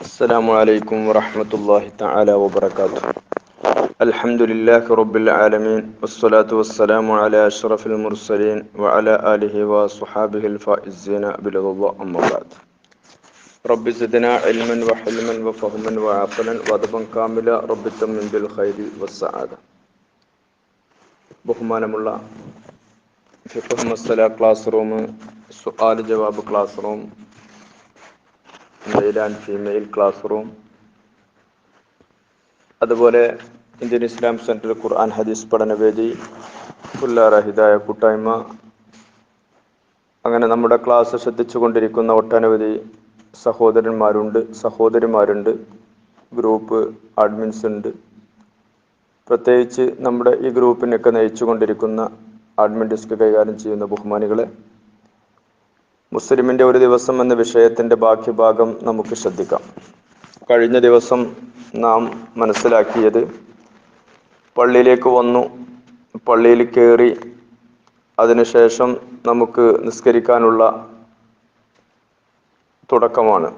السلام عليكم ورحمة الله تعالى وبركاته. الحمد لله رب العالمين والصلاة والسلام على أشرف المرسلين وعلى آله وصحابه الفائزين برضا الله أما بعد. رب زدنا علما وحلما وفهما وعقلا وأدبا كاملا رب تمن بالخير والسعادة. ബഹുമാനമുള്ള ഫിഖ് മസ്അല ക്ലാസ് റൂം, സുആൽ ജവാബ് class room, male and female class room, അതുപോലെ ഇന്ത്യൻ ഇസ്ലാം സെൻറ്റർ ഖുർആൻ ഹദീസ് പഠനവേദി, പുല്ലാറ ഹിദായ കൂട്ടായ്മ, അങ്ങനെ നമ്മുടെ ക്ലാസ് ശ്രദ്ധിച്ചുകൊണ്ടിരിക്കുന്ന ഒട്ടനവധി സഹോദരന്മാരുണ്ട്, സഹോദരിമാരുണ്ട്, ഗ്രൂപ്പ് അഡ്മിൻസ് ഉണ്ട്. പ്രത്യേകിച്ച് നമ്മുടെ ഈ ഗ്രൂപ്പിനൊക്കെ നയിച്ചുകൊണ്ടിരിക്കുന്ന അഡ്മിൻ ഡെസ്ക് കൈകാര്യം ചെയ്യുന്ന ബഹുമാനികളെ, മുസ്ലിമിൻ്റെ ഒരു ദിവസം എന്ന വിഷയത്തിൻ്റെ ബാക്കി ഭാഗം നമുക്ക് ശ്രദ്ധിക്കാം. കഴിഞ്ഞ ദിവസം നാം മനസ്സിലാക്കിയത്, പള്ളിയിലേക്ക് വന്നു, പള്ളിയിൽ കയറി, അതിനുശേഷം നമുക്ക് നിസ്കരിക്കാനുള്ള തുടക്കമാണ്.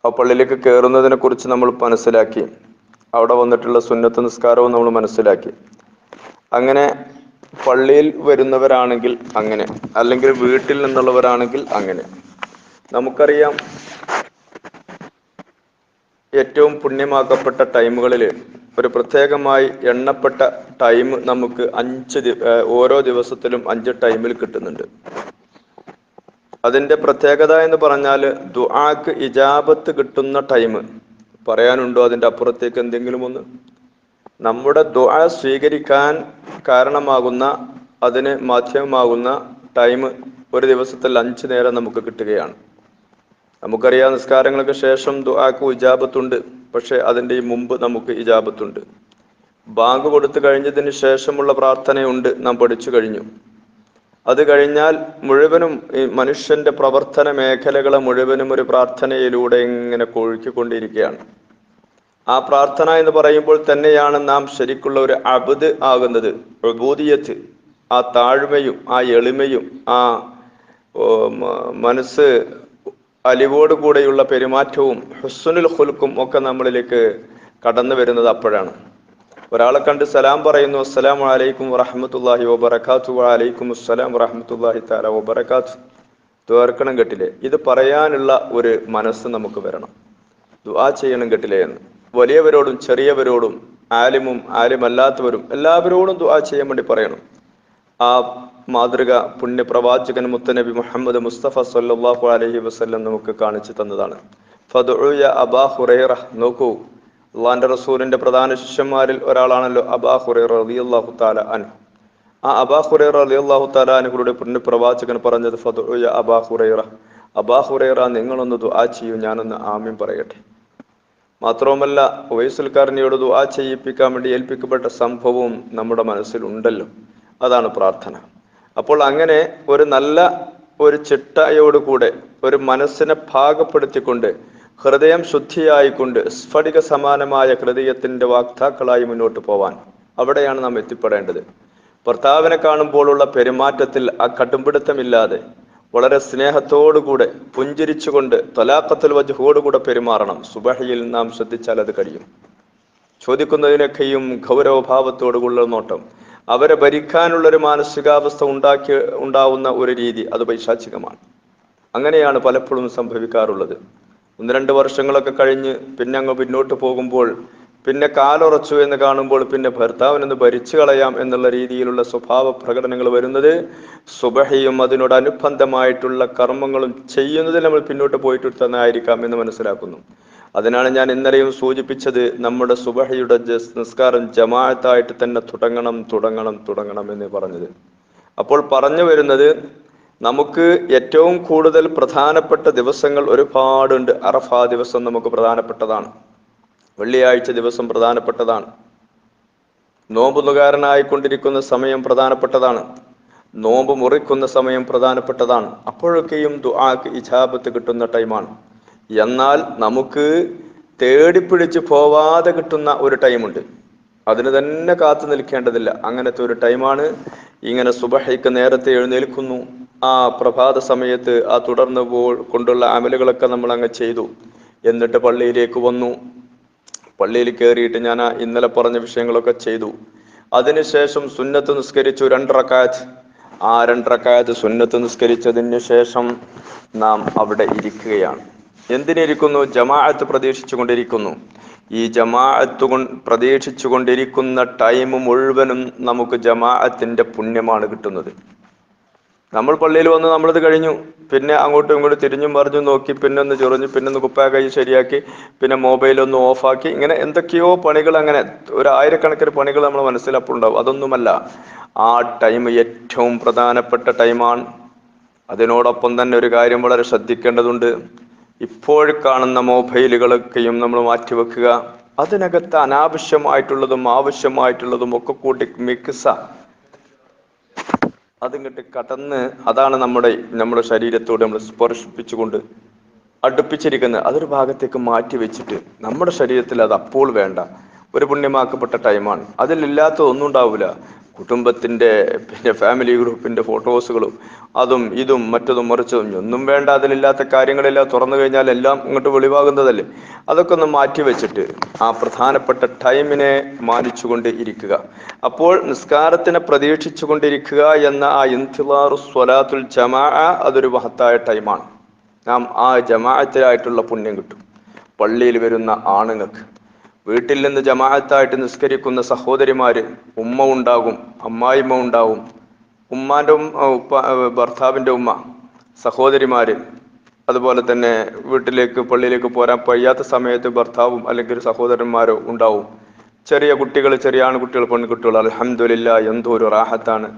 ആ പള്ളിയിലേക്ക് കയറുന്നതിനെ കുറിച്ച് നമ്മൾ മനസ്സിലാക്കി. അവിടെ വന്നിട്ടുള്ള സുന്നത്ത് നിസ്കാരവും നമ്മൾ മനസ്സിലാക്കി. അങ്ങനെ പള്ളിയിൽ വരുന്നവരാണെങ്കിൽ അങ്ങനെ, അല്ലെങ്കിൽ വീട്ടിൽ നിന്നുള്ളവരാണെങ്കിൽ അങ്ങനെ. നമുക്കറിയാം, ഏറ്റവും പുണ്യമാക്കപ്പെട്ട ടൈമുകളിൽ ഒരു പ്രത്യേകമായി എണ്ണപ്പെട്ട ടൈം നമുക്ക് ഓരോ ദിവസത്തിലും 5 ടൈമിൽ കിട്ടുന്നുണ്ട്. അതിൻ്റെ പ്രത്യേകത എന്ന് പറഞ്ഞാൽ, ദുആക്ക് ഇജാബത്ത് കിട്ടുന്ന ടൈം. പറയാനുണ്ടോ അതിൻ്റെ അപ്പുറത്തേക്ക് എന്തെങ്കിലും ഒന്ന്? നമ്മുടെ ദുആ സ്വീകരിക്കാൻ കാരണമാകുന്ന, അതിന് മാധ്യമമാകുന്ന ടൈം ഒരു ദിവസത്തിൽ 5 നേരം നമുക്ക് കിട്ടുകയാണ്. നമുക്കറിയാം, നിസ്കാരങ്ങൾക്ക് ശേഷം ദുആക്ക് ഇജാബത്തുണ്ട്, പക്ഷെ അതിൻ്റെ ഈ മുമ്പ് നമുക്ക് ഇജാബത്തുണ്ട്. ബാങ്ക് കൊടുത്തു കഴിഞ്ഞതിന് ശേഷമുള്ള പ്രാർത്ഥനയുണ്ട്, നാം പഠിച്ചു കഴിഞ്ഞു. അത് കഴിഞ്ഞാൽ മുഴുവനും ഈ മനുഷ്യന്റെ പ്രവർത്തന മേഖലകളെ മുഴുവനും ഒരു പ്രാർത്ഥനയിലൂടെ ഇങ്ങനെ കൊഴുക്കിക്കൊണ്ടിരിക്കുകയാണ്. ആ പ്രാർത്ഥന എന്ന് പറയുമ്പോൾ തന്നെയാണ് നാം ശരിക്കുള്ള ഒരു അബ്ദ് ആകുന്നത്. ഉബൂദിയത്ത്, ആ താഴ്മയും ആ എളിമയും ആ മനസ്സ് അലിവോട് കൂടെയുള്ള പെരുമാറ്റവും ഹുസ്നുൽ ഖുൽഖും ഒക്കെ നമ്മളിലേക്ക് കടന്നു വരുന്നത് അപ്പോഴാണ്. ഒരാളെ കണ്ട് സലാം പറയുന്നു, അസ്സലാമു അലൈക്കും വറഹ്മത്തുള്ളാഹി വബറകാതുഹു, വഅലൈക്കും അസ്സലാം വറഹ്മത്തുള്ളാഹി തആല വബറകാതുഹു. ദ്വാർക്കണം കേട്ടില്ലേ? ഇത് പറയാനുള്ള ഒരു മനസ്സ് നമുക്ക് വരണം. ദുആ ചെയ്യണം കേട്ടില്ലേ എന്ന്. വലിയവരോടും ചെറിയവരോടും ആലിമും ആലിമല്ലാത്തവരും എല്ലാവരോടും ദുആ ചെയ്യാൻ വേണ്ടി പറയണം. ആ മാതൃക പുണ്യപ്രവാചകൻ മുത്തനബി മുഹമ്മദ് മുസ്തഫ സല്ലല്ലാഹു അലൈഹി വസല്ലം നമുക്ക് കാണിച്ചു തന്നതാണ്. ഫദ്ഉ യാ അബാ ഹുറൈറ. നോക്കൂ, അള്ളാന്റെ റസൂലിന്റെ പ്രധാന ശിഷ്യന്മാരിൽ ഒരാളാണല്ലോ അബാ ഹുറൈറ റളിയല്ലാഹു തആല അൻഹു. ആ അബാ ഹുറൈറ റളിയല്ലാഹു തആല അൻഹുയുടെ പുണ്യപ്രവാചകൻ പറഞ്ഞത്, ഫദ്ഉ യാ അബാ ഹുറൈറ, അബാ ഹുറൈറ നിങ്ങളൊന്ന് ദുആ ചെയ്യൂ, ഞാനൊന്ന് ആമീൻ പറയട്ടെ. മാത്രവുമല്ല, ഉവൈസുൽ ഖർനിയോട് ദുആ ചെയ്യിപ്പിക്കാൻ വേണ്ടി ഏൽപ്പിക്കപ്പെട്ട സംഭവവും നമ്മുടെ മനസ്സിലുണ്ടല്ലോ. അതാണ് പ്രാർത്ഥന. അപ്പോൾ അങ്ങനെ ഒരു നല്ല ഒരു ചിട്ടയോടുകൂടെ, ഒരു മനസ്സിനെ പാകപ്പെടുത്തിക്കൊണ്ട്, ഹൃദയം ശുദ്ധിയായിക്കൊണ്ട്, സ്ഫടിക സമാനമായ ഹൃദയത്തിന്റെ വാക്താക്കളായി മുന്നോട്ട് പോവാൻ, അവിടെയാണ് നാം എത്തിപ്പെടേണ്ടത്. ഭർത്താവിനെ കാണുമ്പോഴുള്ള പെരുമാറ്റത്തിൽ ആ കടുംപിടുത്തമില്ലാതെ, വളരെ സ്നേഹത്തോടുകൂടെ, പുഞ്ചിരിച്ചുകൊണ്ട്, തലാഖത്തുൽ വജ്ഹോടുകൂടെ പെരുമാറണം. സുബഹിയിൽ നാം ശ്രദ്ധിച്ചാൽ അത് കഴിയും. ചോദിക്കുന്നതിനൊക്കെയും ഗൗരവഭാവത്തോടുള്ള നോട്ടം, അവരെ ഭരിക്കാനുള്ളൊരു മാനസികാവസ്ഥ ഉണ്ടാവുന്ന ഒരു രീതി, അത് പൈശാചികമാണ്. അങ്ങനെയാണ് പലപ്പോഴും സംഭവിക്കാറുള്ളത്. 1-2 വർഷങ്ങളൊക്കെ കഴിഞ്ഞ് പിന്നെ അങ്ങ് പിന്നോട്ട് പോകുമ്പോൾ, പിന്നെ കാലുറച്ചു എന്ന് കാണുമ്പോൾ, പിന്നെ ഭർത്താവിനൊന്ന് ഭരിച്ചു കളയാം എന്നുള്ള രീതിയിലുള്ള സ്വഭാവ പ്രകടനങ്ങൾ വരുന്നത് സുബഹിയും അതിനോടനുബന്ധമായിട്ടുള്ള കർമ്മങ്ങളും ചെയ്യുന്നതിൽ നമ്മൾ പിന്നോട്ട് പോയിട്ട് തന്നെയായിരിക്കാം എന്ന് മനസ്സിലാക്കുന്നു. അതിനാണ് ഞാൻ ഇന്നലെയും സൂചിപ്പിച്ചത്, നമ്മുടെ സുബഹിയുടെ നിസ്കാരം ജമാഅത്തായിട്ട് തന്നെ തുടങ്ങണം എന്ന് പറഞ്ഞത്. അപ്പോൾ പറഞ്ഞു വരുന്നത്, നമുക്ക് ഏറ്റവും കൂടുതൽ പ്രധാനപ്പെട്ട ദിവസങ്ങൾ ഒരുപാടുണ്ട്. അറഫ ദിവസം നമുക്ക് പ്രധാനപ്പെട്ടതാണ്. വെള്ളിയാഴ്ച ദിവസം പ്രധാനപ്പെട്ടതാണ്. നോമ്പ് നുകാരനായിക്കൊണ്ടിരിക്കുന്ന സമയം പ്രധാനപ്പെട്ടതാണ്. നോമ്പ് മുറിക്കുന്ന സമയം പ്രധാനപ്പെട്ടതാണ്. അപ്പോഴൊക്കെയും ദുആക്ക് ഇജാബത്ത് കിട്ടുന്ന ടൈമാണ്. എന്നാൽ നമുക്ക് തേടിപ്പിടിച്ച് പോവാതെ കിട്ടുന്ന ഒരു ടൈമുണ്ട്. അതിന് തന്നെ കാത്തു നിൽക്കേണ്ടതില്ല. അങ്ങനത്തെ ഒരു ടൈമാണ്. ഇങ്ങനെ സുബഹിക്ക് നേരത്തെ എഴുന്നേൽക്കുന്നു, ആ പ്രഭാത സമയത്ത് ആ തുടർന്ന് കൊണ്ടുള്ള അമലുകളൊക്കെ നമ്മൾ അങ്ങ് ചെയ്തു. എന്നിട്ട് പള്ളിയിലേക്ക് വന്നു. പള്ളിയിൽ കയറിയിട്ട് ഞാൻ ഇന്നലെ പറഞ്ഞ വിഷയങ്ങളൊക്കെ ചെയ്തു. അതിനുശേഷം സുന്നത്ത് നിസ്കരിച്ചു 2 റക്അത്ത്. ആ 2 റക്അത്ത് സുന്നത്ത് നിസ്കരിച്ചതിന് ശേഷം നാം അവിടെ ഇരിക്കുകയാണ്. എന്തിനിരിക്കുന്നു? ജമാഅത്ത് പ്രതീക്ഷിച്ചു കൊണ്ടിരിക്കുന്നു. ഈ ജമാഅത്ത് പ്രതീക്ഷിച്ചു കൊണ്ടിരിക്കുന്ന ടൈം മുഴുവനും നമുക്ക് ജമാഅത്തിന്റെ പുണ്യമാണ് കിട്ടുന്നത്. നമ്മൾ പള്ളിയിൽ വന്ന് നമ്മളത് കഴിഞ്ഞു, പിന്നെ അങ്ങോട്ടും ഇങ്ങോട്ടും തിരിഞ്ഞും മറിഞ്ഞും നോക്കി, പിന്നെ ഒന്ന് ചൊറിഞ്ഞു, പിന്നെ ഒന്ന് കുപ്പായ കൈ ശരിയാക്കി, പിന്നെ മൊബൈലൊന്ന് ഓഫാക്കി, ഇങ്ങനെ എന്തൊക്കെയോ പണികൾ, അങ്ങനെ 1000കണക്കിന് പണികൾ നമ്മൾ മനസ്സിലപ്പോൾ ഉണ്ടാവും. അതൊന്നുമല്ല, ആ ടൈം ഏറ്റവും പ്രധാനപ്പെട്ട ടൈമാണ്. അതിനോടൊപ്പം തന്നെ ഒരു കാര്യം വളരെ ശ്രദ്ധിക്കേണ്ടതുണ്ട്. ഇപ്പോൾ കാണുന്ന മൊബൈലുകളൊക്കെയും നമ്മൾ മാറ്റിവെക്കുക. അതിനകത്ത് അനാവശ്യമായിട്ടുള്ളതും ആവശ്യമായിട്ടുള്ളതും ഒക്കെ കൂട്ടി മിക്സാ അതിങ്ങോട്ട് കടന്ന്, അതാണ് നമ്മുടെ ശരീരത്തോട് നമ്മൾ സ്പർശിപ്പിച്ചുകൊണ്ട് അടുപ്പിച്ചിരിക്കുന്നത്. അതൊരു ഭാഗത്തേക്ക് മാറ്റി വെച്ചിട്ട് നമ്മുടെ ശരീരത്തിൽ അത് അപ്പോൾ വേണ്ട ഒരു പുണ്യമാക്കപ്പെട്ട ടൈമാണ്. അതിലില്ലാത്ത ഒന്നും ഉണ്ടാവില്ല. കുടുംബത്തിന്റെ പിന്നെ ഫാമിലി ഗ്രൂപ്പിന്റെ ഫോട്ടോസുകളും അതും ഇതും മറ്റതും മറിച്ചതും ഒന്നും വേണ്ട. അതിലില്ലാത്ത കാര്യങ്ങളെല്ലാം തുറന്നു കഴിഞ്ഞാൽ എല്ലാം ഇങ്ങോട്ട് വെളിവാകുന്നതല്ലേ. അതൊക്കെ ഒന്ന് മാറ്റി വെച്ചിട്ട് ആ പ്രധാനപ്പെട്ട ടൈമിനെ മാനിച്ചുകൊണ്ട് ഇരിക്കുക. അപ്പോൾ നിസ്കാരത്തിനെ പ്രതീക്ഷിച്ചു കൊണ്ടിരിക്കുക എന്ന ആ ഇന്തിളാറു സ്വലാത്തുൽ ജമാഅ അതൊരു മഹത്തായ ടൈമാണ്. നാം ആ ജമാഅത്തിലായിട്ടുള്ള പുണ്യം കിട്ടും. പള്ളിയിൽ വരുന്ന ആണുങ്ങൾക്ക്, വീട്ടിൽ നിന്ന് ജമാഅത്തായിട്ട് നിസ്കരിക്കുന്ന സഹോദരിമാര്, ഉമ്മ ഉണ്ടാകും, അമ്മായിമ്മ ഉണ്ടാവും, ഉമ്മാന്റെ ഭർത്താവിന്റെ ഉമ്മ, സഹോദരിമാര്, അതുപോലെ തന്നെ വീട്ടിലേക്ക് പള്ളിയിലേക്ക് പോരാൻ കഴിയാത്ത സമയത്ത് ഭർത്താവും അല്ലെങ്കിൽ സഹോദരന്മാരോ ഉണ്ടാവും. ചെറിയ കുട്ടികൾ, ചെറിയ ആൺകുട്ടികൾ, പെൺകുട്ടികൾ, അൽഹംദുലില്ലാഹ് എന്തോ ഒരു റാഹത്താണ്.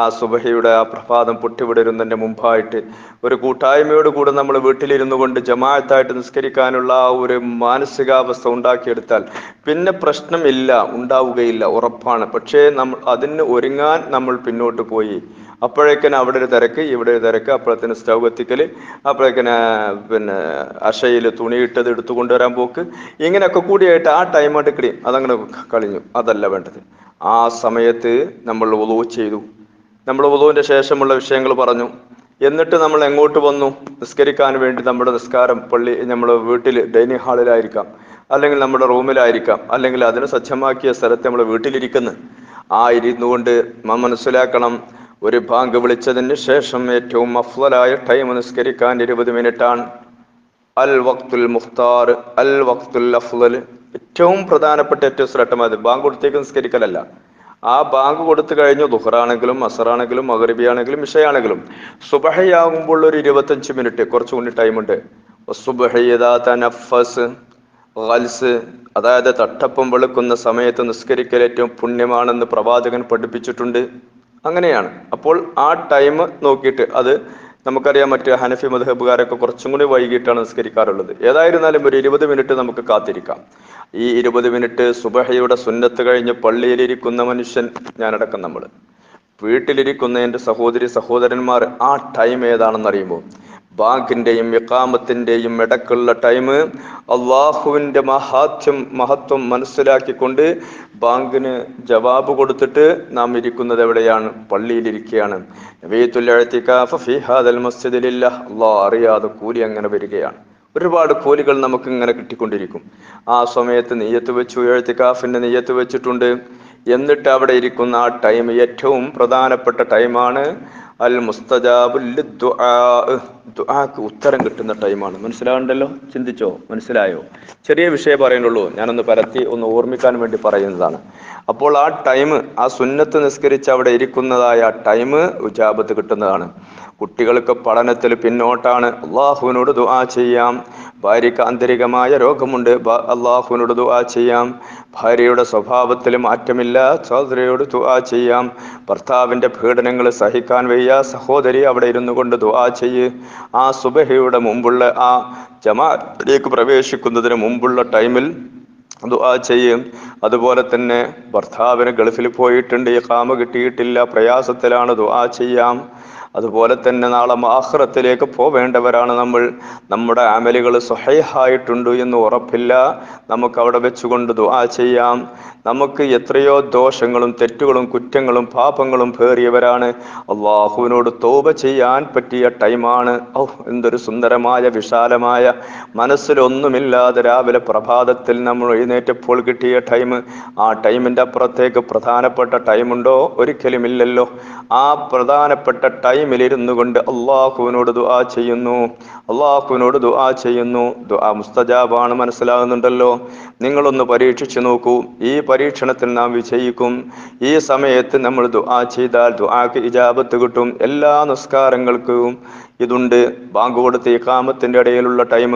ആ സുബഹിയുടെ ആ പ്രഭാതം പൊട്ടിവിടരുന്നതിന്റെ മുമ്പായിട്ട് ഒരു കൂട്ടായ്മയോട് കൂടെ നമ്മൾ വീട്ടിലിരുന്നു കൊണ്ട് ജമാഅത്തായിട്ട് നിസ്കരിക്കാനുള്ള ആ ഒരു മാനസികാവസ്ഥ ഉണ്ടാക്കിയെടുത്താൽ പിന്നെ പ്രശ്നമില്ല, ഉണ്ടാവുകയില്ല, ഉറപ്പാണ്. പക്ഷേ അതിന് ഒരുങ്ങാൻ നമ്മൾ പിന്നോട്ട് പോയി. അപ്പോഴേക്കിന് അവിടെ ഒരു തിരക്ക്, ഇവിടെ ഒരു തിരക്ക്, അപ്പോഴത്തേന് സ്റ്റൗ കത്തിക്കല്, അപ്പോഴേക്കിന് പിന്നെ അശയിൽ തുണിയിട്ടത് എടുത്തു കൊണ്ടുവരാൻ പോക്ക്, ഇങ്ങനെയൊക്കെ കൂടിയായിട്ട് ആ ടൈം എടുക്കടി അതങ്ങനെ കളിഞ്ഞു. അതല്ല വേണ്ടത്. ആ സമയത്ത് നമ്മൾ വുളൂ ചെയ്തു, നമ്മൾ വുളൂവിന്റെ ശേഷമുള്ള വിഷയങ്ങൾ പറഞ്ഞു. എന്നിട്ട് നമ്മൾ എങ്ങോട്ട് വന്നു? നിസ്കരിക്കാൻ വേണ്ടി. നമ്മുടെ നിസ്കാരം നമ്മുടെ വീട്ടിൽ ഡൈനിങ് ഹാളിലായിരിക്കാം, അല്ലെങ്കിൽ നമ്മുടെ റൂമിലായിരിക്കാം, അല്ലെങ്കിൽ അതിന് സജ്ജമാക്കിയ സ്ഥലത്ത് നമ്മൾ വീട്ടിലിരിക്കുന്നു. ആ ഇരുന്നുകൊണ്ട് മനസ്സിലാക്കണം, ഒരു ബാങ്ക് വിളിച്ചതിന് ശേഷം ഏറ്റവും അഫ്ളലായ ടൈം നിസ്കരിക്കാൻ 20 മിനിറ്റാണ്. അൽ വഖ്തുൽ മുഖ്താർ, അൽ വഖ്തുൽ അഫ്ളൽ, ഏറ്റവും പ്രധാനപ്പെട്ട ഏറ്റവും ശ്രേഷ്ഠമായത് ബാങ്ക് കൊടുത്തേക്ക് നിസ്കരിക്കലല്ല. ആ ബാങ്ക് കൊടുത്തു കഴിഞ്ഞു, ദുഹറാണെങ്കിലും അസറാണെങ്കിലും മഗ്രിബിയാണെങ്കിലും ഇശയാണെങ്കിലും സുബഹയാകുമ്പോൾ ഒരു 25 മിനിറ്റ് കുറച്ചുകൂടി ടൈമുണ്ട്. അതായത് തട്ടപ്പം വെളുക്കുന്ന സമയത്ത് നിസ്കരിക്കൽ ഏറ്റവും പുണ്യമാണെന്ന് പ്രവാചകൻ പഠിപ്പിച്ചിട്ടുണ്ട്. അങ്ങനെയാണ്. അപ്പോൾ ആ ടൈം നോക്കിയിട്ട്, അത് നമുക്കറിയാം, മറ്റു ഹനഫി മദ്ഹബുകാരൊക്കെ കുറച്ചും കൂടി വൈകിട്ടാണ് നിസ്കരിക്കാറുള്ളത്. ഏതായിരുന്നാലും ഒരു 20 മിനിറ്റ് നമുക്ക് കാത്തിരിക്കാം. ഈ 20 മിനിറ്റ് സുബഹയുടെ സുന്നത്ത് കഴിഞ്ഞ് പള്ളിയിലിരിക്കുന്ന മനുഷ്യൻ, ഞാനടക്കം നമ്മൾ വീട്ടിലിരിക്കുന്ന എൻ്റെ സഹോദരന്മാർ, ആ ടൈം ഏതാണെന്ന് അറിയുമ്പോൾ ബാങ്കിന്റെയും ഇഖാമത്തിന്റെയും ഇടക്കുള്ള ടൈം അള്ളാഹുവിന്റെ മഹത്വം മനസ്സിലാക്കിക്കൊണ്ട് ബാങ്കിന് ജവാബ് കൊടുത്തിട്ട് നാം ഇരിക്കുന്നത് എവിടെയാണ്? പള്ളിയിലിരിക്കുകയാണ്. അള്ളാഹ് അറിയാതെ കൂലി അങ്ങനെ വരികയാണ്. ഒരുപാട് കൂലികൾ നമുക്ക് ഇങ്ങനെ കിട്ടിക്കൊണ്ടിരിക്കും. ആ സമയത്ത് നെയ്യത്ത് വെച്ചു, എഴുത്തിക്കാഫിന്റെ നെയ്യത്ത് വെച്ചിട്ടുണ്ട്. എന്നിട്ട് അവിടെ ഇരിക്കുന്ന ആ ടൈം ഏറ്റവും പ്രധാനപ്പെട്ട ടൈമാണ്. അൽ മുസ്തജാബു ദുആക്ക് ഉത്തരം കിട്ടുന്ന ടൈമാണ്. മനസ്സിലാവുണ്ടല്ലോ? ചിന്തിച്ചോ? മനസ്സിലായോ? ചെറിയ വിഷയം പറയുന്നുള്ളൂ, ഞാനൊന്ന് പരത്തി ഒന്ന് ഓർമ്മിക്കാൻ വേണ്ടി പറയുന്നതാണ്. അപ്പോൾ ആ ടൈം, ആ സുന്നത്ത് നിസ്കരിച്ച് അവിടെ ഇരിക്കുന്നതായ ടൈം ഉജാബത്ത് കിട്ടുന്നതാണ്. കുട്ടികൾക്ക് പഠനത്തിൽ പിന്നോട്ടാണ്, അള്ളാഹുവിനോട് ദുആ ചെയ്യാം. ഭാര്യയ്ക്ക് ആന്തരികമായ രോഗമുണ്ട്, അള്ളാഹുവിനോട് ദുആ ചെയ്യാം. ഭാര്യയുടെ സ്വഭാവത്തിൽ മാറ്റമില്ല, സഹോദരിയോട് ദുആ ചെയ്യാം. ഭർത്താവിന്റെ പീഡനങ്ങൾ സഹിക്കാൻ വയ്യ, സഹോദരി അവിടെ ഇരുന്നു കൊണ്ട് ദുആ ചെയ്യ്. ആ സുബഹിയുടെ മുമ്പുള്ള, ആ ജമാഅത്തിലേക്ക് പ്രവേശിക്കുന്നതിന് മുമ്പുള്ള ടൈമിൽ ദുആ ചെയ്യും. അതുപോലെ തന്നെ ഭർത്താവിന് ഗൾഫിൽ പോയിട്ടുണ്ട്, ഇഖാമ കിട്ടിയിട്ടില്ല, പ്രയാസത്തിലാണ്, ദുആ ചെയ്യാം. അതുപോലെ തന്നെ നാളെ ആഖിറത്തിലേക്ക് പോവേണ്ടവരാണ് നമ്മൾ. നമ്മുടെ അമലുകൾ സ്വഹീഹായിട്ടുണ്ട് എന്ന് ഉറപ്പില്ല. നമുക്ക് അവിടെ വെച്ചുകൊണ്ട് ദുആ ചെയ്യാം. നമുക്ക് എത്രയോ ദോഷങ്ങളും തെറ്റുകളും കുറ്റങ്ങളും പാപങ്ങളും പേറിയവരാണ്. അള്ളാഹുവിനോട് തൗബ ചെയ്യാൻ പറ്റിയ ടൈമാണ്. എന്തൊരു സുന്ദരമായ വിശാലമായ, മനസ്സിലൊന്നുമില്ലാതെ രാവിലെ പ്രഭാതത്തിൽ നമ്മൾ എഴുന്നേറ്റപ്പോൾ കിട്ടിയ ടൈം. ആ ടൈമിൻ്റെ അപ്പുറത്തേക്ക് പ്രധാനപ്പെട്ട ടൈമുണ്ടോ? ഒരിക്കലും ഇല്ലല്ലോ. ആ പ്രധാനപ്പെട്ട ടൈമിലിരുന്നു കൊണ്ട് അള്ളാഹുവിനോട് ദുആ ചെയ്യുന്നു. അള്ളാഹുവിനോട് ദുആ ചെയ്യുന്നു. ദുആ മുസ്തജാബാണ്, മനസ്സിലാകുന്നുണ്ടല്ലോ. നിങ്ങളൊന്ന് പരീക്ഷിച്ചു നോക്കൂ. ഈ പരീക്ഷണത്തിൽ നാം വിജയിക്കും. ഈ സമയത്ത് നമ്മൾ ദുആ ചെയ്താൽ ദുആക്ക് ഇജാബത്ത് കിട്ടും. എല്ലാ നിസ്കാരങ്ങൾക്കും ഇതുണ്ട്. ബാങ്ക് കൊടുത്ത് ഇഖാമത്തിന്റെ ഇടയിലുള്ള ടൈം.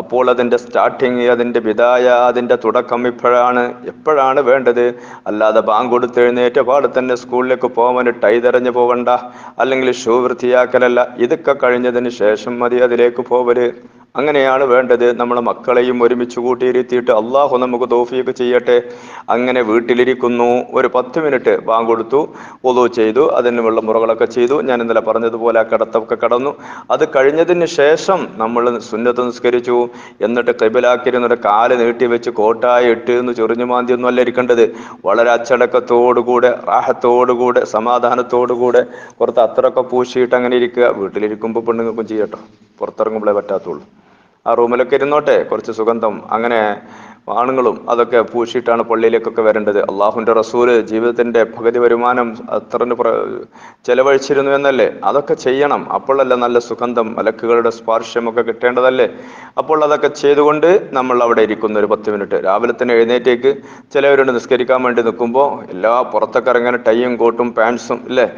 അപ്പോൾ അതിന്റെ സ്റ്റാർട്ടിങ്, അതിന്റെ വിദായ, അതിന്റെ തുടക്കം എപ്പോഴാണ് വേണ്ടത്. അല്ലാതെ ബാങ്ക് കൊടുത്ത് എഴുന്നേറ്റ പാടെ തന്നെ സ്കൂളിലേക്ക് പോകാൻ ടൈ തെരഞ്ഞു പോകണ്ട, അല്ലെങ്കിൽ ഷൂ വൃത്തിയാക്കലല്ല. ഇതൊക്കെ കഴിഞ്ഞതിന് ശേഷം മതി അതിലേക്ക് പോവല്. അങ്ങനെയാണ് വേണ്ടത്. നമ്മളെ മക്കളെയും ഒരുമിച്ച് കൂട്ടിയിരുത്തിയിട്ട് അള്ളാഹു നമുക്ക് തൗഫീഖ് ചെയ്യട്ടെ. അങ്ങനെ വീട്ടിലിരിക്കുന്നു, ഒരു 10 മിനിറ്റ് ബാങ്ക് കൊടുത്തു, വുളൂ ചെയ്തു, അതിന് വെള്ളമുറകളൊക്കെ ചെയ്തു, ഞാൻ ഇന്നലെ പറഞ്ഞതുപോലെ ആ കിടത്തൊക്കെ കടന്നു. അത് കഴിഞ്ഞതിന് ശേഷം നമ്മൾ സുന്നത്ത് നിസ്കരിച്ചു. എന്നിട്ട് ഖിബിലാക്കിയിരുന്നിട്ട് കാല് നീട്ടി വെച്ച് കോട്ടായി ഇട്ട് എന്ന് ചൊറിഞ്ഞു മാന്തിയൊന്നും അല്ല ഇരിക്കേണ്ടത്. വളരെ അച്ചടക്കത്തോടുകൂടെ, റാഹത്തോടുകൂടെ, സമാധാനത്തോടുകൂടെ പുറത്ത് അത്രയൊക്കെ പൂശിയിട്ട് അങ്ങനെ ഇരിക്കുക. വീട്ടിലിരിക്കുമ്പോൾ പെണ്ണുങ്ങൾക്കും ചെയ്യട്ടോ, പുറത്തിറങ്ങുമ്പോഴേ പറ്റാത്തുള്ളൂ. ആ റൂമിലൊക്കെ ഇരുന്നോട്ടെ, കുറച്ച് സുഗന്ധം അങ്ങനെ ആണുങ്ങളും അതൊക്കെ പൂശിയിട്ടാണ് പള്ളിയിലേക്കൊക്കെ വരേണ്ടത്. അള്ളാഹുവിൻ്റെ റസൂല് ജീവിതത്തിന്റെ പകുതി വരുമാനം അത്രന് ചെലവഴിച്ചിരുന്നു എന്നല്ലേ. അതൊക്കെ ചെയ്യണം. അപ്പോഴല്ല നല്ല സുഗന്ധം, മലക്കുകളുടെ സ്പർശമൊക്കെ കിട്ടേണ്ടതല്ലേ. അപ്പോൾ അതൊക്കെ ചെയ്തുകൊണ്ട് നമ്മൾ അവിടെ ഇരിക്കുന്നു ഒരു 10 മിനിറ്റ്. രാവിലെ തന്നെ എഴുന്നേറ്റേക്ക് ചിലവരുണ്ട് നിസ്കരിക്കാൻ വേണ്ടി നിൽക്കുമ്പോൾ എല്ലാ പുറത്തൊക്കെ ഇറങ്ങാൻ ടൈയും കോട്ടും പാൻസും ഇല്ലേ,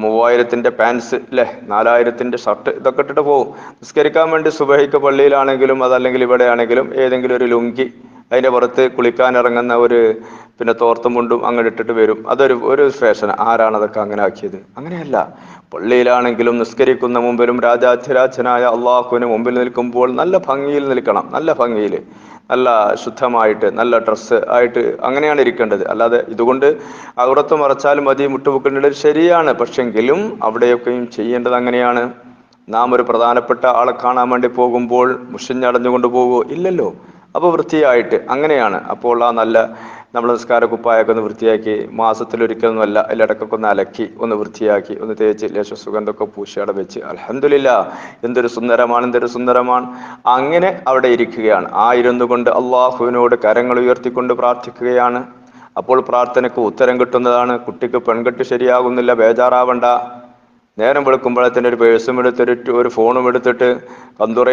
3000-ന്റെ പാൻസ് ഇല്ലേ, 4000-ന്റെ ഷർട്ട്, ഇതൊക്കെ ഇട്ടിട്ട് പോകും നിസ്കരിക്കാൻ വേണ്ടി. സുബഹിക്ക് പള്ളിയിലാണെങ്കിലും അതല്ലെങ്കിൽ ഇവിടെ ആണെങ്കിലും ഏതെങ്കിലും ഒരു ലുങ്കി, അതിന്റെ പുറത്ത് കുളിക്കാൻ ഇറങ്ങുന്ന ഒരു തോർത്തും മുണ്ടും അങ്ങനെ ഇട്ടിട്ട് വരും. ഒരു ഫാഷൻ. ആരാണ് അതൊക്കെ അങ്ങനെ ആക്കിയത്? അങ്ങനെയല്ല. പള്ളിയിലാണെങ്കിലും നിസ്കരിക്കുന്ന മുമ്പിലും രാജാധിരാജനായ അള്ളാഹുവിന് മുമ്പിൽ നിൽക്കുമ്പോൾ നല്ല ഭംഗിയിൽ നിൽക്കണം. നല്ല ഭംഗിയിൽ, നല്ല ശുദ്ധമായിട്ട്, നല്ല ഡ്രസ്സ് ആയിട്ട് അങ്ങനെയാണ് ഇരിക്കേണ്ടത്. അല്ലാതെ ഇതുകൊണ്ട് അവിടത്ത് മറച്ചാലും മതി, മുട്ടുപൊക്കേണ്ടത് ശരിയാണ്. പക്ഷെങ്കിലും അവിടെയൊക്കെയും ചെയ്യേണ്ടത് അങ്ങനെയാണ്. നാം ഒരു പ്രധാനപ്പെട്ട ആളെ കാണാൻ വേണ്ടി പോകുമ്പോൾ മുഷിഞ്ഞടഞ്ഞുകൊണ്ട് പോകുമോ? ഇല്ലല്ലോ. അപ്പോൾ വൃത്തിയായിട്ട് അങ്ങനെയാണ്. അപ്പോൾ ആ നല്ല നമ്മൾ നിസ്കാര കുപ്പായൊക്കെ ഒന്ന് വൃത്തിയാക്കി, മാസത്തിലൊരിക്കലൊന്നുമല്ല, അതിലിടക്കൊക്കെ ഒന്ന് അലക്കി, ഒന്ന് വൃത്തിയാക്കി, ഒന്ന് തേച്ച്, ലേശ സുഗന്ധമൊക്കെ പൂശിയടെ വെച്ച്, അൽഹംദുലില്ലാ, എന്തൊരു സുന്ദരമാണ്, എന്തൊരു സുന്ദരമാണ്. അങ്ങനെ അവിടെ ഇരിക്കുകയാണ്. ആ ഇരുന്നു കൊണ്ട് അള്ളാഹുവിനോട് കരങ്ങൾ ഉയർത്തിക്കൊണ്ട് പ്രാർത്ഥിക്കുകയാണ്. അപ്പോൾ പ്രാർത്ഥനയ്ക്ക് ഉത്തരം കിട്ടുന്നതാണ്. കുട്ടിക്ക് പെൺകെട്ട് ശരിയാകുന്നില്ല, ബേജാറാവണ്ട. നേരം വെളുക്കുമ്പോഴത്തേന് ഒരു പേഴ്സും എടുത്തിട്ട് ഒരു ഫോണും എടുത്തിട്ട് കന്തുറ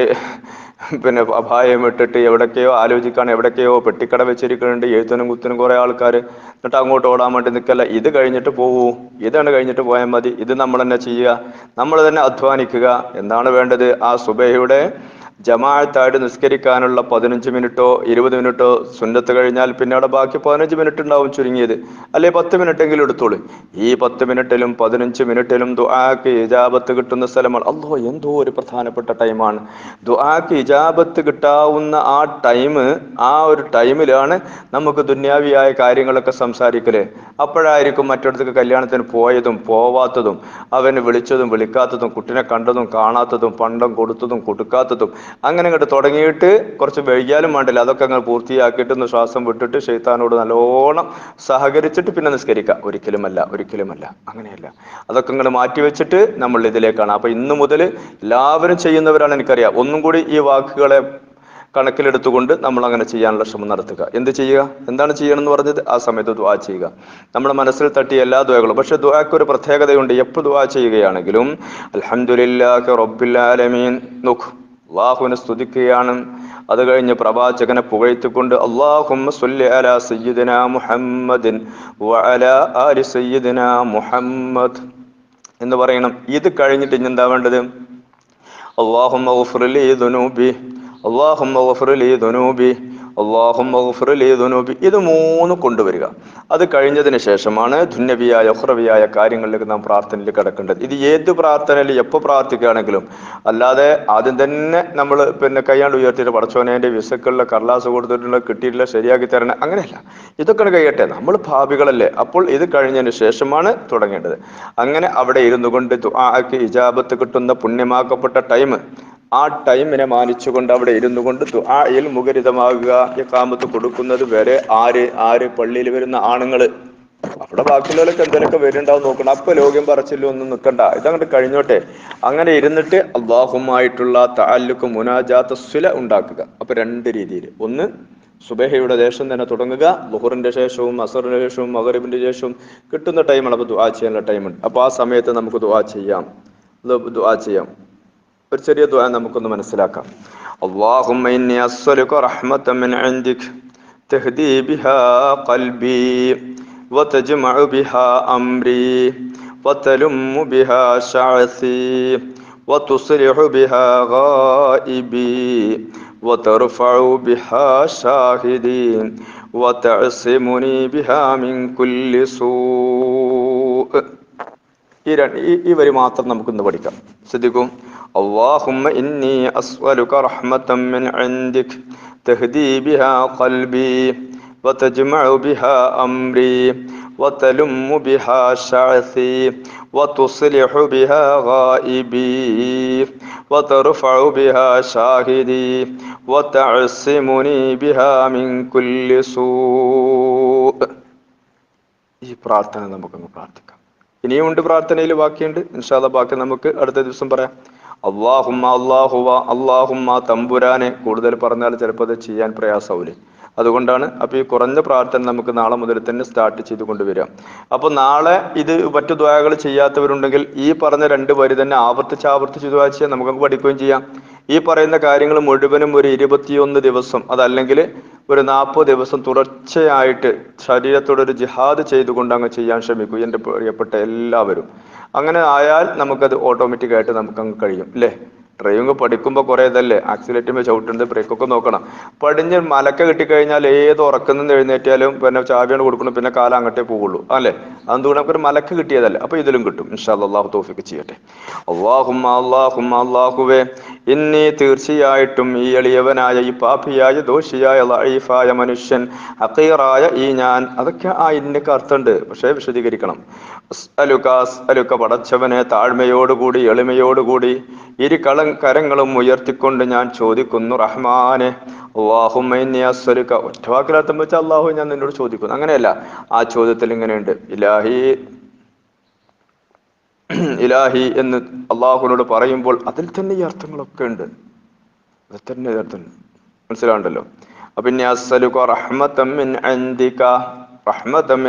അപായം ഇട്ടിട്ട് എവിടൊക്കെയോ ആലോചിക്കാണ്, എവിടൊക്കെയോ പെട്ടിക്കട വെച്ചിരിക്കുന്നുണ്ട്, എഴുത്തനും കുത്തനും കുറെ ആൾക്കാർ. എന്നിട്ട് അങ്ങോട്ട് ഓടാൻ വേണ്ടി നിൽക്കല്ല. ഇത് കഴിഞ്ഞിട്ട് പോവൂ, ഇതാണ് കഴിഞ്ഞിട്ട് പോയാൽ മതി. ഇത് നമ്മൾ തന്നെ ചെയ്യുക, നമ്മൾ തന്നെ അധ്വാനിക്കുക. എന്താണ് വേണ്ടത്? ആ സുബഹയുടെ ജമാഅത്തായിട്ട് നിസ്കരിക്കാനുള്ള 15 മിനിറ്റോ 20 മിനിറ്റോ സുന്നത്ത് കഴിഞ്ഞാൽ പിന്നെ അവിടെ ബാക്കി 15 മിനിറ്റ് ഉണ്ടാവും ചുരുങ്ങിയത്, അല്ലെ 10 മിനിറ്റെങ്കിലും എടുത്തോളൂ. ഈ 10 മിനിറ്റിലും 15 മിനിറ്റിലും ദുആക്ക് ഇജാബത്ത് കിട്ടുന്ന സ്ഥലമാണ്. അല്ലാഹ്, എന്തോ ഒരു പ്രധാനപ്പെട്ട ടൈമാണ്. ദുആക്ക് ഇജാബത്ത് കിട്ടാവുന്ന ആ ടൈം, ആ ഒരു ടൈമിലാണ് നമുക്ക് ദുന്യാവിയായ കാര്യങ്ങളൊക്കെ സംസാരിക്കല്. അപ്പോഴായിരിക്കും മറ്റിടത്തേക്ക് കല്യാണത്തിന് പോയതും പോവാത്തതും, അവന് വിളിച്ചതും വിളിക്കാത്തതും, കുട്ടിനെ കണ്ടതും കാണാത്തതും, പണ്ടം കൊടുത്തതും കൊടുക്കാത്തതും, അങ്ങനെ അങ്ങോട്ട് തുടങ്ങിയിട്ട് കുറച്ച് വൈകിയാലും വേണ്ടില്ല, അതൊക്കെ അങ്ങനെ പൂർത്തിയാക്കിയിട്ട് ഒന്ന് ശ്വാസം വിട്ടിട്ട് ശൈത്താനോട് നല്ലോണം സഹകരിച്ചിട്ട് പിന്നെ നിസ്കരിക്കുക. ഒരിക്കലുമല്ല, ഒരിക്കലുമല്ല, അങ്ങനെയല്ല. അതൊക്കെ നിങ്ങൾ മാറ്റിവെച്ചിട്ട് നമ്മൾ ഇതിലേക്കാണ്. അപ്പൊ ഇന്ന് മുതൽ എല്ലാവരും ചെയ്യുന്നവരാണ്, എനിക്കറിയാം. ഒന്നും കൂടി ഈ വാക്കുകളെ കണക്കിലെടുത്തുകൊണ്ട് നമ്മൾ അങ്ങനെ ചെയ്യാനുള്ള ശ്രമം നടത്തുക. എന്ത് ചെയ്യുക? എന്താണ് ചെയ്യണം എന്ന് പറഞ്ഞത്? ആ സമയത്ത് ദുആ ചെയ്യുക. നമ്മുടെ മനസ്സിൽ തട്ടിയ എല്ലാ ദുആകളും. പക്ഷെ ദുആക്ക് ഒരു പ്രത്യേകതയുണ്ട്. എപ്പോൾ ദുആ ചെയ്യുകയാണെങ്കിലും അൽഹംദുലില്ലാഹി റബ്ബിൽ ആലമീൻ നോക്കൂ, അള്ളാഹുവിനെ സ്തുതിക്കുകയാണ്. അത് കഴിഞ്ഞ് പ്രവാചകനെ പുകഴ്ത്തിക്കൊണ്ട് അല്ലാഹുമ്മ സ്വല്ലി അലാ സയ്യിദിനാ മുഹമ്മദിൻ വഅലാ ആലി സയ്യിദിനാ മുഹമ്മദ് എന്ന് പറയണം. ഇത് കഴിഞ്ഞിട്ട് ഇനി എന്താ വേണ്ടത്? അല്ലാഹുമ്മ ഗഫിർ ലീ ദുനൂബി, അല്ലാഹുമ്മ ഗഫിർ ലീ ദുനൂബി, അല്ലാഹുമ്മ ഗ്ഫിർ ലീ ദുനൂബി. ഇത് മൂന്ന് കൊണ്ടുവരിക. അത് കഴിഞ്ഞതിന് ശേഷമാണ് ദുന്യവിയായ ഉഖ്റവിയായ കാര്യങ്ങളിലേക്ക് നാം പ്രാർത്ഥനയിൽ കിടക്കേണ്ടത്. ഇത് ഏത് പ്രാർത്ഥനയിൽ എപ്പോൾ പ്രാർത്ഥിക്കുകയാണെങ്കിലും, അല്ലാതെ ആദ്യം തന്നെ നമ്മൾ കൈയാണ്ട് ഉയർത്തിയിട്ട് പടച്ചോനെ എൻ്റെ വിസക്കുള്ള കർലാസ് കൊടുത്തിട്ടുള്ള കിട്ടിയിട്ടില്ല ശരിയാക്കി തരണം, അങ്ങനെയല്ല. ഇതൊക്കെ കഴിയട്ടെ, നമ്മൾ ഭാവികളല്ലേ. അപ്പോൾ ഇത് കഴിഞ്ഞതിന് ശേഷമാണ് തുടങ്ങേണ്ടത്. അങ്ങനെ അവിടെ ഇരുന്നു കൊണ്ട് ദുആക്ക് ഇജാബത്ത് കിട്ടുന്ന പുണ്യമാക്കപ്പെട്ട ടൈം, ആ ടൈമിനെ മാനിച്ചുകൊണ്ട് അവിടെ ഇരുന്നു കൊണ്ട് ദുആയിൽ മുഖരിതമാകുക. ഇഖാമത്ത് കൊടുക്കുന്നത് വരെ ആര് പള്ളിയിൽ വരുന്ന ആണുങ്ങൾ, അവിടെ ബാക്കിയുള്ളവരൊക്കെ എന്തെങ്കിലുമൊക്കെ വരുന്നുണ്ടാവും നോക്കണം. അപ്പൊ ലോകം പറച്ചില്ലോ ഒന്നും നിൽക്കണ്ട, ഇതങ്ങോട്ട് കഴിഞ്ഞോട്ടെ. അങ്ങനെ ഇരുന്നിട്ട് അള്ളാഹുമായിട്ടുള്ള തഅല്ലുഖ് മുനാജാത്ത് സ്വല ഉണ്ടാക്കുക. അപ്പൊ രണ്ട് രീതിയിൽ, ഒന്ന് സുബഹയുടെ ശേഷം തന്നെ തുടങ്ങുക, ളുഹറിന്റെ ശേഷവും അസറിന്റെ ശേഷവും മഗ്‌രിബിന്റെ ശേഷവും കിട്ടുന്ന ടൈമാണ്. അപ്പോൾ ദുആ ചെയ്യാനുള്ള ടൈമുണ്ട്. അപ്പോൾ ആ സമയത്ത് നമുക്ക് ദുആ ചെയ്യാം. ഒരു ചെറിയ ദുആ നമുക്കൊന്ന് മനസ്സിലാക്കാം. അല്ലാഹുമ്മ ഇന്നി അസ്അലുക റഹ്മതൻ മിൻ ഇൻദിക് തഹ്ദി ബിഹാ ഖൽബി വതജ്മഉ ബിഹാ അംരി വതലുമ്മു ബിഹാ ശഅസി വതുസ്ലിഹു ബിഹാ ഗായിബി വതർഫഉ ബിഹാ ഷാഹിദി വതഅസിമുനി ബിഹാ മിൻ കുല്ലി സൂഅ്. ഈ വരി മാത്രം നമുക്കിന്ന് പഠിക്കാം. ശ്രദ്ധിക്കും. അല്ലാഹുമ്മ ഇന്നി അസ്അലുക റഹ്മതൻ മിൻ ഇൻദിക് തഹ്ദി ബിഹാ ഖൽബി വതജ്മഉ ബിഹാ അംരി വതലുമ്മു ബിഹാ ശഅസി വതുസ്ലിഹു ബിഹാ ഗായിബി വതർഫഉ ബിഹാ ഷാഹിദി വതഅസിമുനി ബിഹാ മിൻ കുല്ലി സൂഅ്. ഈ പ്രാർത്ഥന നമുക്കൊന്ന് പ്രാർത്ഥിക്കാം. ഇനിയുമുണ്ട് പ്രാർത്ഥനയിൽ, ബാക്കിയുണ്ട്. ഇൻഷാ അല്ലാഹ് ബാക്കി നമുക്ക് അടുത്ത ദിവസം പറയാം. അല്ലാഹുമ്മ തമ്പുരാനെ കൂടുതൽ പറഞ്ഞാൽ ചിലപ്പോൾ അത് ചെയ്യാൻ പ്രയാസമാവില്ലേ. അതുകൊണ്ടാണ് അപ്പോൾ ഈ കുറഞ്ഞ പ്രാർത്ഥന നമുക്ക് നാളെ മുതൽ തന്നെ സ്റ്റാർട്ട് ചെയ്ത് കൊണ്ടുവരാം. അപ്പോൾ നാളെ ഇത് മറ്റു ദുആകൾ ചെയ്യാത്തവരുണ്ടെങ്കിൽ ഈ പറഞ്ഞ രണ്ട് വരി തന്നെ ആവർത്തിച്ച് ദുആ ചെയ്യാൻ നമുക്ക് പഠിക്കുകയും ചെയ്യാം. ഈ പറയുന്ന കാര്യങ്ങൾ മുഴുവനും ഒരു 21 ദിവസം, അതല്ലെങ്കിൽ ഒരു 40 ദിവസം തുടർച്ചയായിട്ട് ശരീരത്തോടൊരു ജിഹാദ് ചെയ്തുകൊണ്ട് അങ്ങ് ചെയ്യാൻ ശ്രമിക്കൂ എൻ്റെ പ്രിയപ്പെട്ട എല്ലാവരും. അങ്ങനെ ആയാൽ നമുക്കത് ഓട്ടോമാറ്റിക്കായിട്ട് നമുക്കങ്ങ് കഴിയും അല്ലേ. ഡ്രൈവിംഗ് പഠിക്കുമ്പോൾ കുറേ ഇതല്ലേ, ആക്സിലേറ്റുമ്പോൾ ചവിട്ടുന്നത്, ബ്രേക്കൊക്കെ നോക്കണം. പടിഞ്ഞ് മലക്ക കിട്ടിക്കഴിഞ്ഞാൽ ഏത് ഉറക്കുന്നെന്ന് എഴുന്നേറ്റാലും ചാവിയാണ് കൊടുക്കണം, പിന്നെ കാലം അങ്ങോട്ടേ പോവുള്ളൂ അല്ലേ. അതുകൊണ്ട് നമുക്കൊരു മലക്ക് കിട്ടിയതല്ലേ. അപ്പോൾ ഇതിലും കിട്ടും. ഇൻഷാ അല്ലാഹ് തൗഫീഖ് ചെയ്യട്ടെ. അല്ലാഹുവേ ഇന്നി തീർച്ചയായിട്ടും ഈ എളിയവനായ, ഈ പാപിയായ, ദോഷിയായ, ലഈഫായ മനുഷ്യൻ, ഹഖീറായ ഈ ഞാൻ, അതൊക്കെ ഇതിൻ്റെയൊക്കെ അർത്ഥമുണ്ട്, പക്ഷേ വിശദീകരിക്കണം. അസ്അലുക പടച്ചവനെ, താഴ്മയോടുകൂടി എളിമയോടുകൂടി ഇരു കരങ്ങളും ഉയർത്തിക്കൊണ്ട് ഞാൻ ചോദിക്കുന്നു റഹ്മാനെ. അല്ലാഹുമ്മ ഇന്നി അസ്അലുക, ഒറ്റവാക്കിലർത്ഥം വെച്ചാൽ അല്ലാഹു ഞാൻ നിന്നോട് ചോദിക്കുന്നു, അങ്ങനെയല്ല. ആ ചോദ്യത്തിൽ ഇങ്ങനെയുണ്ട്, ഇലാഹി എന്ന് അള്ളാഹുവിനോട് പറയുമ്പോൾ അതിൽ തന്നെ ഈ അർത്ഥങ്ങളൊക്കെ ഉണ്ട്. അതിൽ തന്നെ അർത്ഥം മനസ്സിലാവുണ്ടല്ലോ. അപ്പൊ ഇനി അസ്അലുക റഹ്മതൻ മിൻ ഇൻദിക,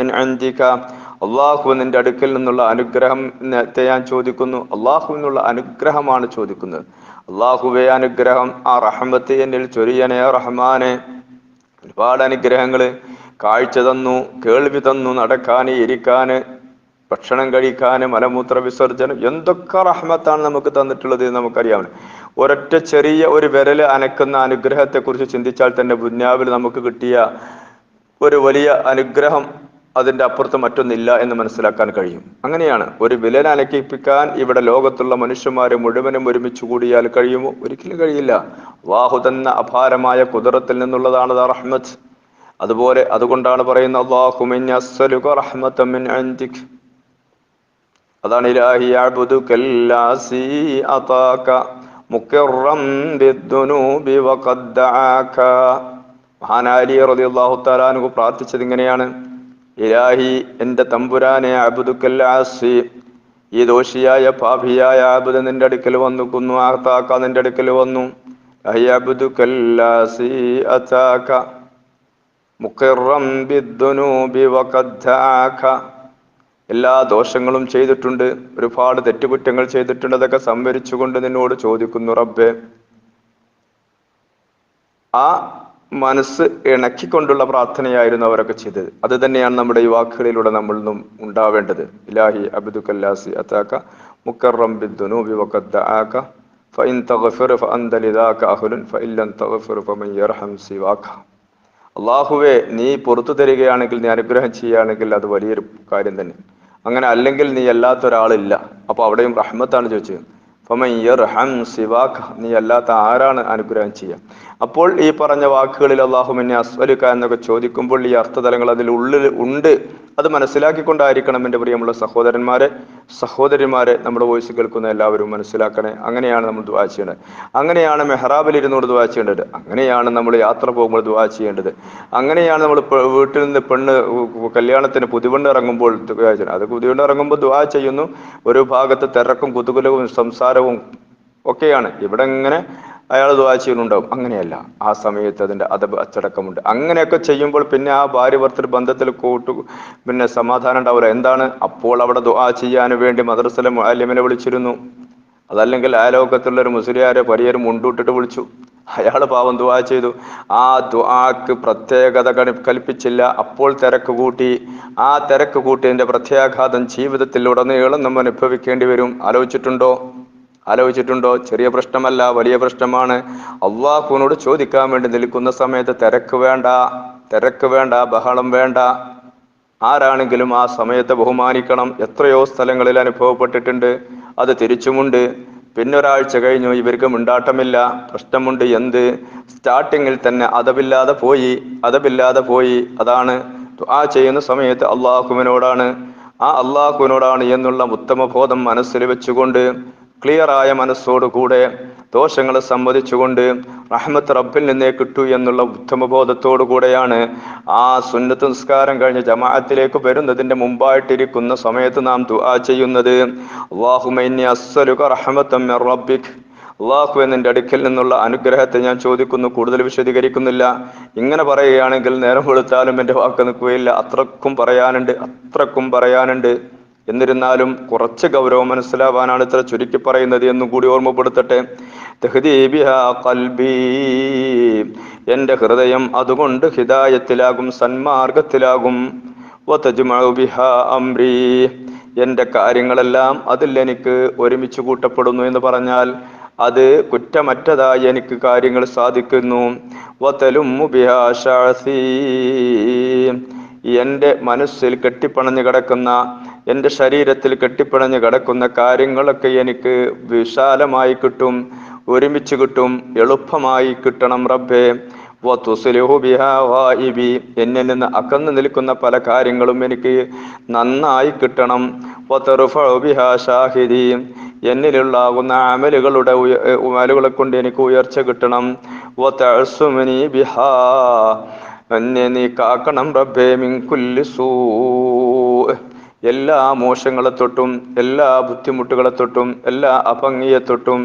അള്ളാഹു നിന്റെ അടുക്കൽ നിന്നുള്ള അനുഗ്രഹത്തെ ഞാൻ ചോദിക്കുന്നു. അള്ളാഹുവിനുള്ള അനുഗ്രഹമാണ് ചോദിക്കുന്നത്. അള്ളാഹുവേ അനുഗ്രഹം, ആ റഹ്മത്ത് എന്നിൽ ചൊരിയണേ റഹ്മാനെ. ഒരുപാട് അനുഗ്രഹങ്ങള്, കാഴ്ച തന്നു, കേൾവി തന്നു, നടക്കാന്, ഇരിക്കാന്, ഭക്ഷണം കഴിക്കാന്, മലമൂത്ര വിസർജനം, എന്തൊക്കെ റഹ്മത്താണ് നമുക്ക് തന്നിട്ടുള്ളത് നമുക്കറിയാവുന്നത്. ഒരൊറ്റ ചെറിയ ഒരു വിരൽ അനക്കുന്ന അനുഗ്രഹത്തെ കുറിച്ച് ചിന്തിച്ചാൽ തന്നെ ദുനിയാവിൽ നമുക്ക് കിട്ടിയ ഒരു വലിയ അനുഗ്രഹം അതിൻ്റെ അപ്പുറത്ത് മറ്റൊന്നില്ല എന്ന് മനസ്സിലാക്കാൻ കഴിയും. അങ്ങനെയാണ്. ഒരു വിരൽ അനക്കിപ്പിക്കാൻ ഇവിടെ ലോകത്തുള്ള മനുഷ്യന്മാരെ മുഴുവനും ഒരുമിച്ച് കൂടിയാൽ കഴിയുമോ? ഒരിക്കലും കഴിയില്ല. അല്ലാഹു തന്ന അപാരമായ ഖുദ്റത്തിൽ നിന്നുള്ളതാണ് റഹ്മത്ത്. അതുകൊണ്ടാണ് പറയുന്നത് അല്ലാഹുമ്മ ഇന്നി അസ്അലുക റഹ്മതൻ മിൻ ഇൻദിക്. അതാണ് ഇലാഹി അഅ്ബുദുകല്ലാസി അതാക മുഖറം ബിദ്ദുനൂബി വഖദ് ദആക. മഹാനായ അലി റളിയല്ലാഹു തആല അൻഹു പ്രാർത്ഥിച്ചത് ഇങ്ങനെയാണ്, ഇലാഹി എൻ്റെ തമ്പുരാനെ, അഅ്ബുദുകല്ലാസി ഈ ദോഷിയായ പാപിയായ അബ്ദ് നിന്റെ അടുക്കൽ വന്നുക്കുന്നു, അതാക നിന്റെ അടുക്കൽ വന്നു. അഅ്ബുദുകല്ലാസി അതാക മുഖറം ബിദ്ദുനൂബി വഖദ് ദആക. എല്ലാ ദോഷങ്ങളും ചെയ്തിട്ടുണ്ട്, ഒരുപാട് തെറ്റുകുറ്റങ്ങൾ ചെയ്തിട്ടുണ്ട്, അതൊക്കെ സംവരിച്ചുകൊണ്ട് നിന്നോട് ചോദിക്കുന്നു റബ്ബേ. ആ മനസ്സ് ഇണക്കിക്കൊണ്ടുള്ള പ്രാർത്ഥനയായിരുന്നു അവരൊക്കെ ചെയ്തത്. അത് തന്നെയാണ് നമ്മുടെ ഈ വാക്കുകളിലൂടെ നമ്മളിലും ഉണ്ടാവേണ്ടത്. ഇലാഹി അബ്ദുകല്ലാസി അതാക മുഖറം ബിദ്ദുനൂബി വഖദ് ദആക ഫഇൻ തഗ്ഫിർ ഫഅൻത ലിദാക അഹ്ലുൻ ഫഇൻ ലം തഗ്ഫിർ ഫമൻ യർഹം സിവാക. അള്ളാഹുവെ നീ പുറത്തു തരികയാണെങ്കിൽ, നീ അനുഗ്രഹം ചെയ്യുകയാണെങ്കിൽ അത് വലിയൊരു കാര്യം തന്നെ. അങ്ങനെ അല്ലെങ്കിൽ നീ അല്ലാത്ത ഒരാളില്ല. അപ്പോൾ അവിടെയും റഹ്മത്താണ് ചോദിച്ചത്. ഫമൻ യർഹം സിവാക, നീ അല്ലാത്ത ആരാണ് അനുഗ്രഹം ചെയ്യുക? അപ്പോൾ ഈ പറഞ്ഞ വാക്കുകളിൽ അല്ലാഹുമ്മ അസ്അലുക എന്നൊക്കെ ചോദിക്കുമ്പോൾ ഈ അർത്ഥതലങ്ങൾ അതിൽ ഉള്ളിൽ ഉണ്ട്. അത് മനസ്സിലാക്കിക്കൊണ്ടായിരിക്കണം എൻ്റെ പ്രിയമുള്ള സഹോദരിമാരെ നമ്മുടെ വോയിസ് കേൾക്കുന്ന എല്ലാവരും മനസ്സിലാക്കണേ. അങ്ങനെയാണ് നമ്മൾ ദുആ ചെയ്യേണ്ടത്. അങ്ങനെയാണ് മെഹ്റാബിൽ ഇരുന്നുകൊണ്ട് ദുആ ചെയ്യേണ്ടത്. അങ്ങനെയാണ് നമ്മൾ യാത്ര പോകുമ്പോൾ ദുആ ചെയ്യേണ്ടത്. അങ്ങനെയാണ് നമ്മൾ വീട്ടിൽ നിന്ന് കല്യാണത്തിന് പുതുവെണ്ണ് ഇറങ്ങുമ്പോൾ ദുആ ചെയ്യണം. അത് പുതുവെണ്ണ് ഇറങ്ങുമ്പോൾ ദുആ ചെയ്യുന്നു. ഒരു ഭാഗത്ത് തിരക്കും കുതുകുലവും സംസാരവും ഒക്കെയാണ്. ഇവിടെ ഇങ്ങനെ അയാൾ ദുആ ചെയ്യുന്നുണ്ടാവും. അങ്ങനെയല്ല, ആ സമയത്ത് അതിൻ്റെ അദബ് അച്ചടക്കമുണ്ട്. അങ്ങനെയൊക്കെ ചെയ്യുമ്പോൾ പിന്നെ ആ ഭാര്യ ഭർത്തൃ ബന്ധത്തിൽ സമാധാനം ഉണ്ടാവില്ല. എന്താണ്? അപ്പോൾ അവിടെ ദുആ ചെയ്യാൻ വേണ്ടി മദ്രസയിലെ മുഅല്ലിമിനെ വിളിച്ചിരുന്നു. അതല്ലെങ്കിൽ അയലോകത്തുള്ള ഒരു മുസ്ലിയാരെ പരിയരും മുണ്ടൂട്ടിട്ട് വിളിച്ചു. അയാൾ പാവം ദുആ ചെയ്തു. ആ ദുആക്ക് പ്രത്യേകത കൽപ്പിച്ചില്ല. അപ്പോൾ തിരക്ക് കൂട്ടി. ആ തിരക്ക് കൂട്ടിയതിൻ്റെ പ്രത്യാഘാതം ജീവിതത്തിൽ ഉടനീളം നമ്മൾ അനുഭവിക്കേണ്ടി വരും. ആലോചിച്ചിട്ടുണ്ടോ? ചെറിയ പ്രശ്നമല്ല, വലിയ പ്രശ്നമാണ്. അള്ളാഹുവിനോട് ചോദിക്കാൻ വേണ്ടി നിൽക്കുന്ന സമയത്ത് തിരക്ക് വേണ്ട, ബഹളം വേണ്ട. ആരാണെങ്കിലും ആ സമയത്ത് ബഹുമാനിക്കണം. എത്രയോ സ്ഥലങ്ങളിൽ അനുഭവപ്പെട്ടിട്ടുണ്ട്. അത് തിരിച്ചുമുണ്ട്. പിന്നെ ഒരാഴ്ച കഴിഞ്ഞു, ഇവർക്ക് മിണ്ടാട്ടമില്ല, പ്രശ്നമുണ്ട്. എന്ത്? സ്റ്റാർട്ടിങ്ങിൽ തന്നെ അതബില്ലാതെ പോയി. അതാണ് ദുആ ചെയ്യുന്ന സമയത്ത് അള്ളാഹുവിനോടാണ് എന്നുള്ള ഉത്തമ ബോധം മനസ്സിൽ വെച്ചുകൊണ്ട്, ക്ലിയറായ മനസ്സോടുകൂടെ, ദോഷങ്ങളെ സമ്മതിച്ചുകൊണ്ട്, റഹ്മത്ത് റബ്ബിൽ നിന്നേ കിട്ടൂ എന്നുള്ള ഉത്തമ ബോധത്തോടു കൂടെയാണ് ആ സുന്നത്ത് നിസ്കാരം കഴിഞ്ഞ് ജമാഅത്തിലേക്ക് വരുന്നതിന്റെ മുമ്പായിട്ടിരിക്കുന്ന സമയത്ത് നാം ദുആ ചെയ്യുന്നത്. അല്ലാഹുമ്മ ഇന്നി അസ്അലുക റഹ്മത്തൻ മിർ റബ്ബിക്, അള്ളാഹുവെ നിന്റെ അടുക്കൽ നിന്നുള്ള അനുഗ്രഹത്തെ ഞാൻ ചോദിക്കുന്നു. കൂടുതൽ വിശദീകരിക്കുന്നില്ല. ഇങ്ങനെ പറയുകയാണെങ്കിൽ നേരം വെളുത്താലും എൻ്റെ വാക്ക് നിൽക്കുകയില്ല. അത്രക്കും പറയാനുണ്ട്. എന്നിരുന്നാലും കുറച്ച് ഗൗരവം മനസ്സിലാവാനാണ് ഇത്ര ചുരുക്കി പറയുന്നത് എന്നും കൂടി ഓർമ്മപ്പെടുത്തട്ടെ. തഹ്ദീ ബിഹാ ഖൽബി, എൻ്റെ ഹൃദയം അതുകൊണ്ട് ഹിദായത്തിലാകും, സന്മാർഗത്തിലാകും. വതജ്മഉ ബിഹാ അംരി, എൻ്റെ കാര്യങ്ങളെല്ലാം അതിൽ എനിക്ക് ഒരുമിച്ച് കൂട്ടപ്പെടുന്നു എന്ന് പറഞ്ഞാൽ അത് കുറ്റമറ്റതായി എനിക്ക് കാര്യങ്ങൾ സാധിക്കുന്നു. വതലുമ്മു ബിഹാ ശഅസി, എൻ്റെ മനസ്സിൽ കെട്ടിപ്പണഞ്ഞു കിടക്കുന്ന, എൻ്റെ ശരീരത്തിൽ കെട്ടിപ്പണഞ്ഞു കിടക്കുന്ന കാര്യങ്ങളൊക്കെ എനിക്ക് വിശാലമായി കിട്ടും, ഒരുമിച്ച് കിട്ടും, എളുപ്പമായി കിട്ടണം റബ്ബേ. വതുസ്ലിഹു ബിഹാ ഗായിബി, എന്നിൽ നിന്ന് അകന്നു നിൽക്കുന്ന പല കാര്യങ്ങളും എനിക്ക് നന്നായി കിട്ടണം. വതർഫഉ ബിഹാ ഷാഹിദി, എന്നിലുള്ളാകുന്ന അമലുകളെ കൊണ്ട് എനിക്ക് ഉയർച്ച കിട്ടണം. വതഅസുമനി ബിഹാ, എന്നെ നീ കാക്കണം റബ്ബേ, മിൻ കുല്ലി സൂ, എല്ലാ മോശങ്ങളെ തൊട്ടും, എല്ലാ ബുദ്ധിമുട്ടുകളെ തൊട്ടും, എല്ലാ അഭംഗിയെ തൊട്ടും,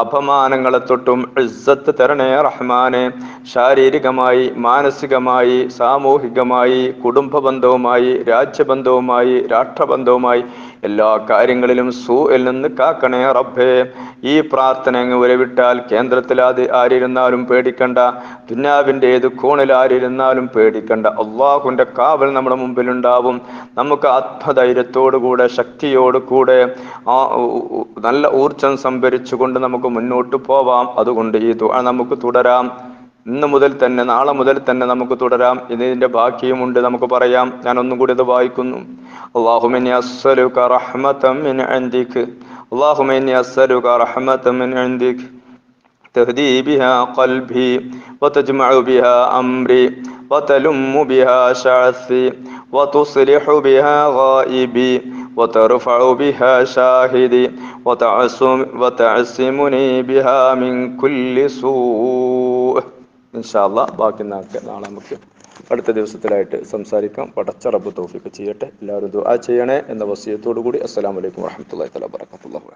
അപമാനങ്ങളെ തൊട്ടും ഇസ്സത്ത് തരണേ റഹ്മാനെ. ശാരീരികമായി, മാനസികമായി, സാമൂഹികമായി, കുടുംബ ബന്ധവുമായി, രാജ്യബന്ധവുമായി, രാഷ്ട്രബന്ധവുമായി, എല്ലാ കാര്യങ്ങളിലും സൂഇൽ നിന്ന് കാക്കണേ റബ്ബേ. ഈ പ്രാർത്ഥന അങ്ങ് ഉരവിട്ടാൽ കേന്ദ്രത്തിൽ ആരിരുന്നാലും പേടിക്കണ്ട, ദുനിയാവിൻ്റെ ഏത് കോണിൽ ആരിരുന്നാലും പേടിക്കണ്ട. അള്ളാഹുവിൻ്റെ കാവൽ നമ്മുടെ മുമ്പിലുണ്ടാവും. നമുക്ക് ആത്മധൈര്യത്തോടുകൂടെ, ശക്തിയോടുകൂടെ, നല്ല ഊർജം സംഭരിച്ചുകൊണ്ട് നമുക്ക് മുന്നോട്ട് പോവാം. അതുകൊണ്ട് ഈ ദുആ നമുക്ക് തുടരാം. ഇന്ന് മുതൽ തന്നെ, നാളെ മുതൽ തന്നെ നമുക്ക് തുടരാം. ഇതിൻ്റെ ബാക്കിയുമുണ്ട്, നമുക്ക് പറയാം. ഞാൻ ഒന്നും കൂടി ഇത് വായിക്കുന്നു. അല്ലാഹുമ്മ ഇന്നി അസ്അലുക റഹ്മതൻ മിൻ ഇൻദിക, അല്ലാഹുമ്മ ഇന്നി അസ്അലുക റഹ്മതൻ മിൻ ഇൻദിക تهدي بها قلبي وتجمع بها أمري وتلم بها شعثي وتصلح بها غائبي وترفع بها شاهدي وتعصمني بها من كل سوء. ഇൻഷാല്ലാ ബാക്കി നാളെ നമുക്ക് അടുത്ത ദിവസത്തിലായിട്ട് സംസാരിക്കാം. പടച്ച റബ്ബ് തൗഫീഖ് ചെയ്യട്ടെ. എല്ലാവരും ദുആ ചെയ്യണേ എന്ന വസിയത്തോടു കൂടി അസ്സലാമു അലൈക്കും വറഹ്മത്തുള്ളാഹി തആല വബറകാതുഹു.